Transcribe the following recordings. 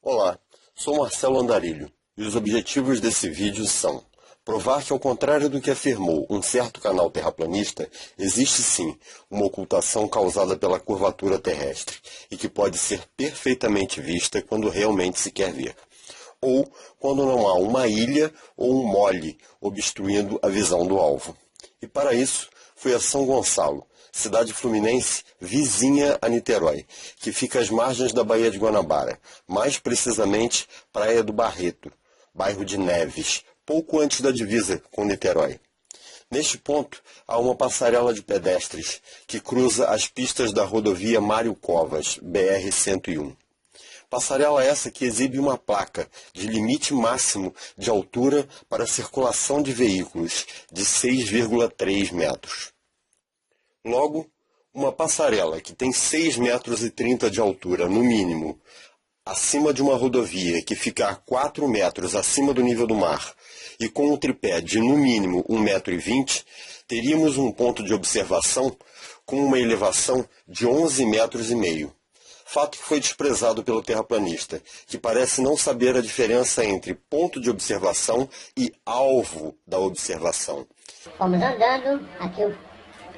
Olá, sou Marcelo Andarilho e os objetivos desse vídeo são provar que, ao contrário do que afirmou um certo canal terraplanista, existe sim uma ocultação causada pela curvatura terrestre e que pode ser perfeitamente vista quando realmente se quer ver, ou quando não há uma ilha ou um mole obstruindo a visão do alvo. E para isso, fui a São Gonçalo, cidade fluminense vizinha a Niterói, que fica às margens da Baía de Guanabara, mais precisamente Praia do Barreto, bairro de Neves, pouco antes da divisa com Niterói. Neste ponto, há uma passarela de pedestres que cruza as pistas da rodovia Mário Covas, BR-101. Passarela essa que exibe uma placa de limite máximo de altura para a circulação de veículos de 6,3 metros. Logo, uma passarela que tem 6,30 metros de altura, no mínimo, acima de uma rodovia que fica a 4 metros acima do nível do mar, e com um tripé de, no mínimo, 1,20 m, teríamos um ponto de observação com uma elevação de 11,5 metros. Fato que foi desprezado pelo terraplanista, que parece não saber a diferença entre ponto de observação e alvo da observação. Fomos andando,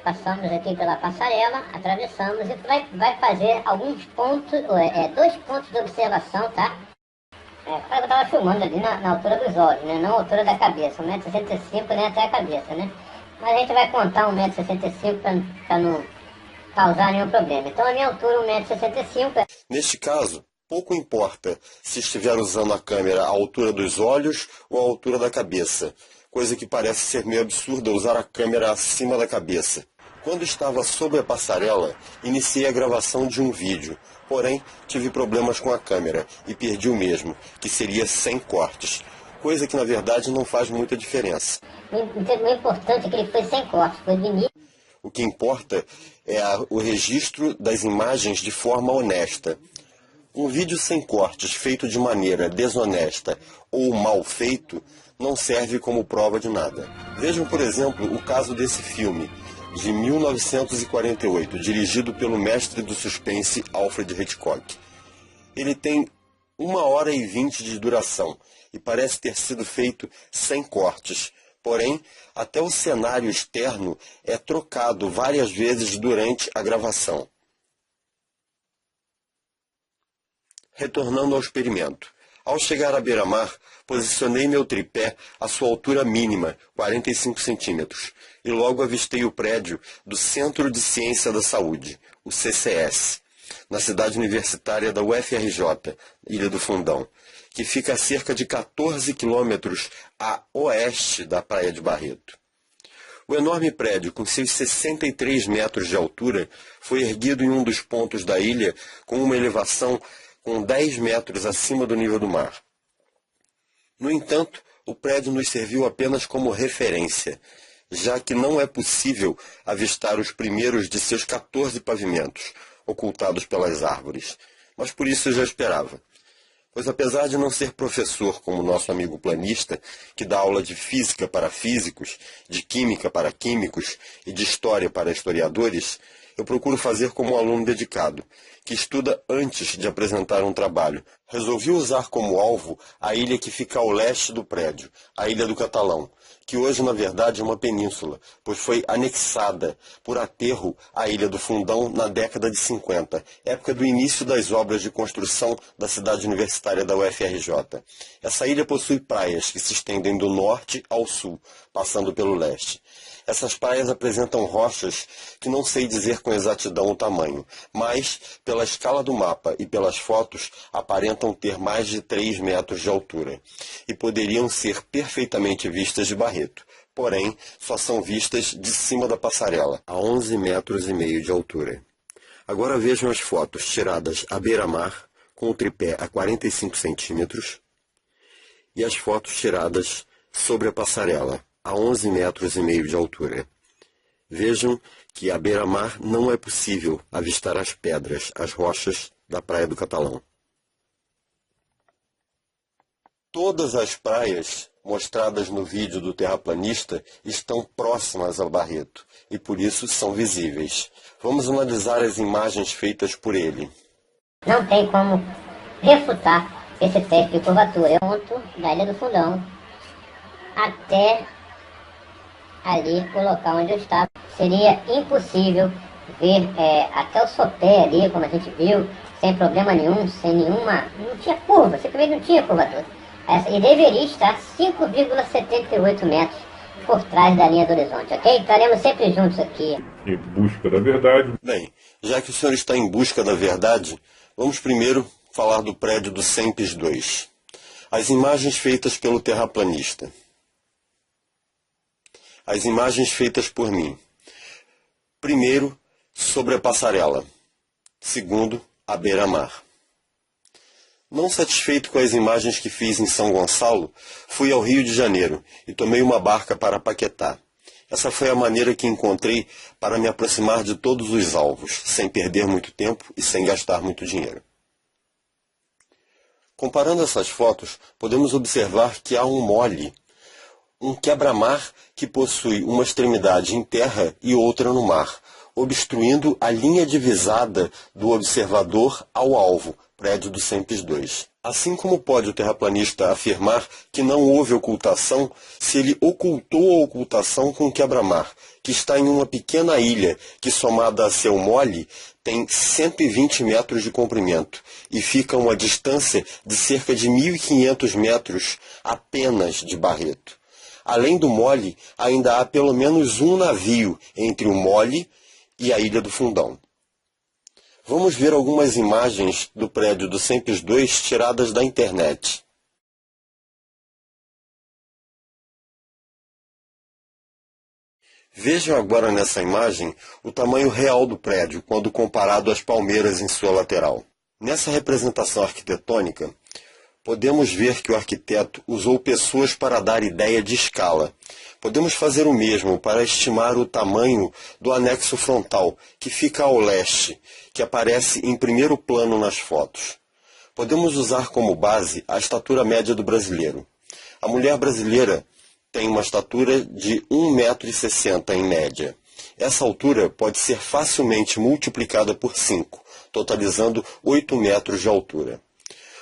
passamos aqui pela passarela, atravessamos e vai fazer alguns pontos, 2 pontos de observação, tá? Eu estava filmando ali na altura dos olhos, né? Não a altura da cabeça, 1,65 m nem até a cabeça, né? Mas a gente vai contar 1,65 m para não causar nenhum problema. Então a minha altura 1,65 m. Neste caso, pouco importa se estiver usando a câmera à altura dos olhos ou à altura da cabeça, coisa que parece ser meio absurda usar a câmera acima da cabeça. Quando estava sob a passarela, iniciei a gravação de um vídeo, porém tive problemas com a câmera e perdi o mesmo, que seria sem cortes, coisa que na verdade não faz muita diferença. O importante é que ele foi sem cortes, foi do início. O que importa é o registro das imagens de forma honesta. Um vídeo sem cortes feito de maneira desonesta ou mal feito não serve como prova de nada. Vejam, por exemplo, o caso desse filme, de 1948, dirigido pelo mestre do suspense Alfred Hitchcock. Ele tem 1h20 de duração e parece ter sido feito sem cortes. Porém, até o cenário externo é trocado várias vezes durante a gravação. Retornando ao experimento. Ao chegar à beira-mar, posicionei meu tripé à sua altura mínima, 45 centímetros, e logo avistei o prédio do Centro de Ciência da Saúde, o CCS, na cidade universitária da UFRJ, Ilha do Fundão, que fica a cerca de 14 quilômetros a oeste da Praia de Barreto. O enorme prédio, com seus 63 metros de altura, foi erguido em um dos pontos da ilha com uma elevação com 10 metros acima do nível do mar. No entanto, o prédio nos serviu apenas como referência, já que não é possível avistar os primeiros de seus 14 pavimentos, ocultados pelas árvores. Mas por isso eu já esperava. Pois apesar de não ser professor como nosso amigo planista, que dá aula de física para físicos, de química para químicos e de história para historiadores, eu procuro fazer como um aluno dedicado, que estuda antes de apresentar um trabalho. Resolvi usar como alvo a ilha que fica ao leste do prédio, a Ilha do Catalão, que hoje na verdade é uma península, pois foi anexada por aterro à Ilha do Fundão na década de 50, época do início das obras de construção da cidade universitária da UFRJ. Essa ilha possui praias que se estendem do norte ao sul, passando pelo leste. Essas praias apresentam rochas que não sei dizer com exatidão o tamanho, mas, pela escala do mapa e pelas fotos, aparentam ter mais de 3 metros de altura, e poderiam ser perfeitamente vistas de Barreto. Porém, só são vistas de cima da passarela, a 11,5 metros de altura. Agora vejam as fotos tiradas à beira-mar, com o tripé a 45 centímetros, e as fotos tiradas sobre a passarela, a 11,5 metros de altura. Vejam que à beira-mar não é possível avistar as pedras, as rochas da Praia do Catalão. Todas as praias mostradas no vídeo do terraplanista estão próximas ao Barreto e por isso são visíveis. Vamos analisar as imagens feitas por ele. Não tem como refutar esse teste de curvatura. Eu ponto da Ilha do Fundão até ali o local onde eu estava. Seria impossível ver até o sopé ali, como a gente viu, sem problema nenhum, sem nenhuma... Não tinha curva, simplesmente não tinha curvatura. E deveria estar 5,78 metros por trás da linha do horizonte, ok? Estaremos sempre juntos aqui. Em busca da verdade. Bem, já que o senhor está em busca da verdade, vamos primeiro falar do prédio do SEMPES 2. As imagens feitas pelo terraplanista. As imagens feitas por mim. Primeiro, sobre a passarela. Segundo, a beira-mar. Não satisfeito com as imagens que fiz em São Gonçalo, fui ao Rio de Janeiro e tomei uma barca para Paquetá. Essa foi a maneira que encontrei para me aproximar de todos os alvos, sem perder muito tempo e sem gastar muito dinheiro. Comparando essas fotos, podemos observar que há um mole, um quebra-mar que possui uma extremidade em terra e outra no mar, obstruindo a linha divisada do observador ao alvo, prédio do SEMPES 2. Assim como pode o terraplanista afirmar que não houve ocultação se ele ocultou a ocultação com o quebra-mar, que está em uma pequena ilha que, somada a seu mole, tem 120 metros de comprimento e fica a uma distância de cerca de 1.500 metros apenas de Barreto. Além do mole, ainda há pelo menos um navio entre o mole e a Ilha do Fundão. Vamos ver algumas imagens do prédio do SEMPES 2 tiradas da internet. Vejam agora nessa imagem o tamanho real do prédio quando comparado às palmeiras em sua lateral. Nessa representação arquitetônica, podemos ver que o arquiteto usou pessoas para dar ideia de escala. Podemos fazer o mesmo para estimar o tamanho do anexo frontal, que fica ao leste, que aparece em primeiro plano nas fotos. Podemos usar como base a estatura média do brasileiro. A mulher brasileira tem uma estatura de 1,60 m em média. Essa altura pode ser facilmente multiplicada por 5, totalizando 8 metros de altura.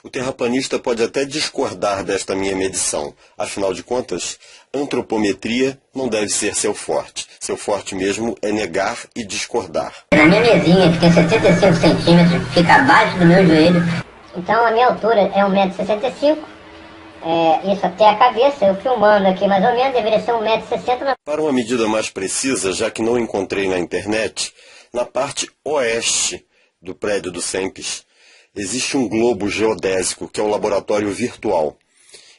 O terraplanista pode até discordar desta minha medição. Afinal de contas, antropometria não deve ser seu forte. Seu forte mesmo é negar e discordar. Na minha mesinha, que tem 75 centímetros, fica abaixo do meu joelho. Então a minha altura é 1,65 m. Isso até a cabeça, eu filmando aqui mais ou menos, deveria ser 1,60 m. Para uma medida mais precisa, já que não encontrei na internet, na parte oeste do prédio do SEMPES, existe um globo geodésico, que é o laboratório virtual.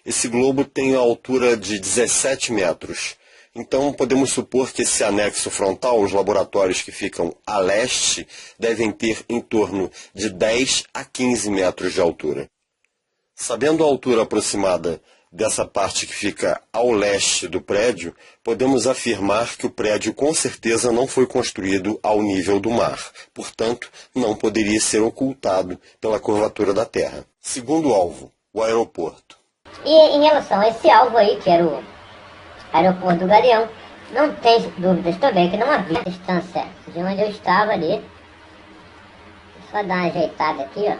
Esse globo tem a altura de 17 metros. Então, podemos supor que esse anexo frontal, os laboratórios que ficam a leste, devem ter em torno de 10 a 15 metros de altura. Sabendo a altura aproximada dessa parte que fica ao leste do prédio, podemos afirmar que o prédio com certeza não foi construído ao nível do mar. Portanto, não poderia ser ocultado pela curvatura da Terra. Segundo alvo, o aeroporto. E em relação a esse alvo aí, que era o aeroporto do Galeão, não tem dúvidas também que não havia distância de onde eu estava ali. Só dar uma ajeitada aqui, ó,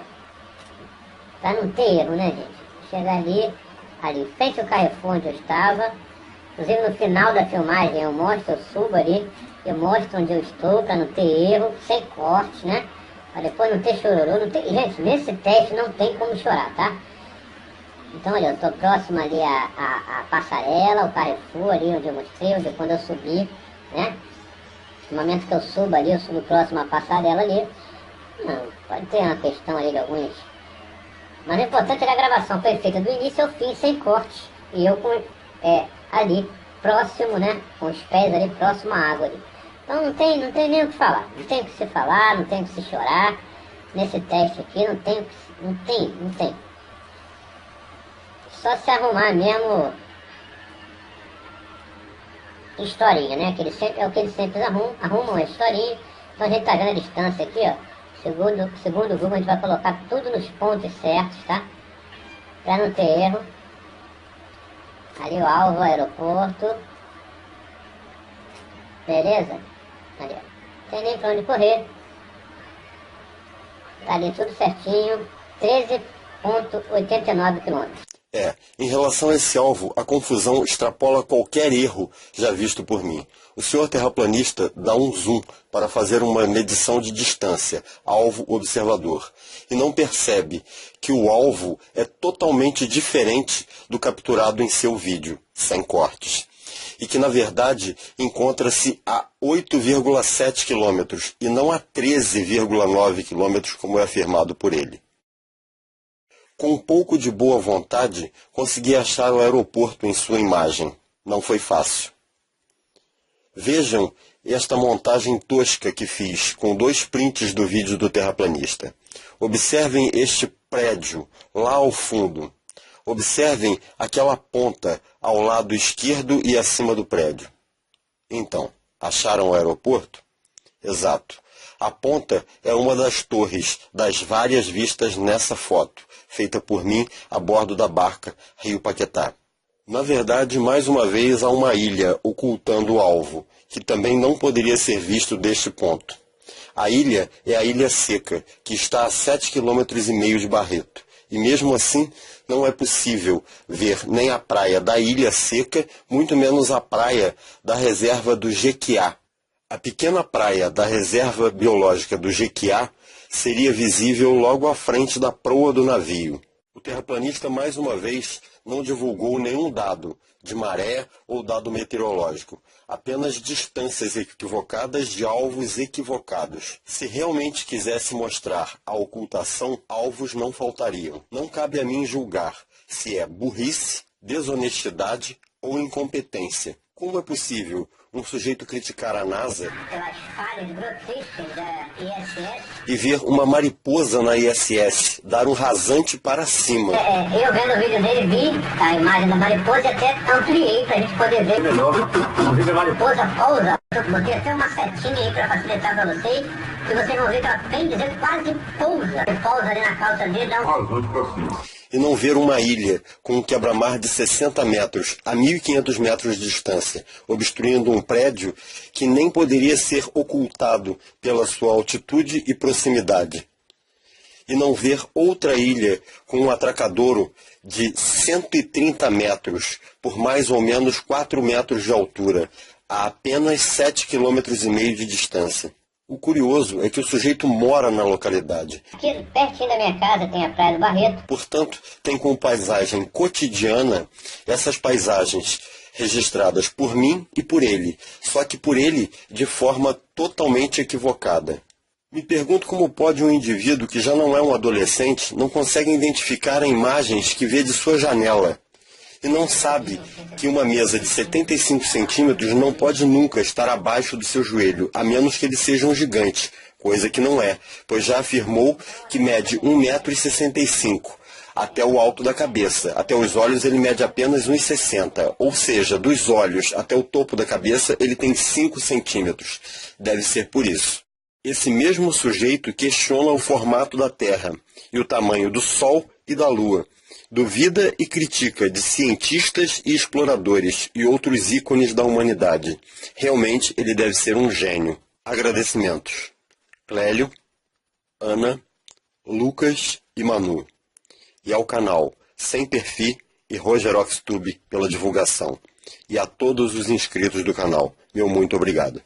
pra não ter erro, né, gente? Chegar ali em frente ao Carrefour onde eu estava. Inclusive no final da filmagem eu mostro, eu subo ali, eu mostro onde eu estou para não ter erro, sem corte, né? Para depois não ter chororô, não tem... Gente, nesse teste não tem como chorar, tá? Então, olha, eu estou próximo ali à passarela, o Carrefour ali onde eu mostrei, onde quando eu subi, né? No momento que eu subo ali, eu subo próximo à passarela ali. Não, pode ter uma questão ali de alguns... Mas o importante é que a gravação foi feita do início ao fim, sem corte. E eu ali, próximo, né? Com os pés ali, próximo à água ali. Então não tem nem o que falar. Não tem o que se falar, não tem o que se chorar. Nesse teste aqui, não tem. Só se arrumar mesmo historinha, né? É o que eles sempre arrumam a historinha. Então a gente tá vendo a distância aqui, ó. Segundo o Google, a gente vai colocar tudo nos pontos certos, tá? Pra não ter erro. Ali o alvo, o aeroporto. Beleza? Ali, ó. Não tem nem pra onde correr. Tá ali tudo certinho. 2,89 km. Em relação a esse alvo, a confusão extrapola qualquer erro já visto por mim. O senhor terraplanista dá um zoom para fazer uma medição de distância, alvo-observador, e não percebe que o alvo é totalmente diferente do capturado em seu vídeo, sem cortes, e que, na verdade, encontra-se a 8,7 km e não a 13,9 km, como é afirmado por ele. Com um pouco de boa vontade, consegui achar o aeroporto em sua imagem. Não foi fácil. Vejam esta montagem tosca que fiz com 2 prints do vídeo do terraplanista. Observem este prédio lá ao fundo. Observem aquela ponta ao lado esquerdo e acima do prédio. Então, acharam o aeroporto? Exato. A ponta é uma das torres das várias vistas nessa foto, feita por mim a bordo da barca Rio Paquetá. Na verdade, mais uma vez há uma ilha ocultando o alvo, que também não poderia ser visto deste ponto. A ilha é a Ilha Seca, que está a 7,5 km de Barreto. E mesmo assim, não é possível ver nem a praia da Ilha Seca, muito menos a praia da reserva do Jequiá. A pequena praia da reserva biológica do Jequiá seria visível logo à frente da proa do navio. O terraplanista, mais uma vez, não divulgou nenhum dado de maré ou dado meteorológico, apenas distâncias equivocadas de alvos equivocados. Se realmente quisesse mostrar a ocultação, alvos não faltariam. Não cabe a mim julgar se é burrice, desonestidade ou incompetência. Como é possível um sujeito criticar a NASA Pelas falhas grotescas da ISS. e ver uma mariposa na ISS dar um rasante para cima? Eu vendo o vídeo dele, vi a imagem da mariposa e até ampliei pra gente poder ver melhor. Inclusive a mariposa pousa. Eu botei até uma setinha aí pra facilitar pra vocês. E vocês vão ver que ela, bem dizer, quase pousa. Ele pousa ali na calça dele, dá um Rasante pra cima. E não ver uma ilha com um quebra-mar de 60 metros a 1.500 metros de distância, obstruindo um prédio que nem poderia ser ocultado pela sua altitude e proximidade. E não ver outra ilha com um atracadouro de 130 metros por mais ou menos 4 metros de altura, a apenas 7,5 km de distância. O curioso é que o sujeito mora na localidade. Aqui pertinho da minha casa tem a Praia do Barreto. Portanto, tem como paisagem cotidiana essas paisagens registradas por mim e por ele, só que por ele de forma totalmente equivocada. Me pergunto como pode um indivíduo que já não é um adolescente não consegue identificar imagens que vê de sua janela e não sabe que uma mesa de 75 centímetros não pode nunca estar abaixo do seu joelho, a menos que ele seja um gigante, coisa que não é, pois já afirmou que mede 1,65 m até o alto da cabeça. Até os olhos ele mede apenas 1,60 m, ou seja, dos olhos até o topo da cabeça ele tem 5 centímetros. Deve ser por isso. Esse mesmo sujeito questiona o formato da Terra e o tamanho do Sol e da Lua. Duvida e critica de cientistas e exploradores e outros ícones da humanidade. Realmente ele deve ser um gênio. Agradecimentos. Clélio, Ana, Lucas e Manu. E ao canal Sem Perfil e Rogeroxtube pela divulgação. E a todos os inscritos do canal, meu muito obrigado.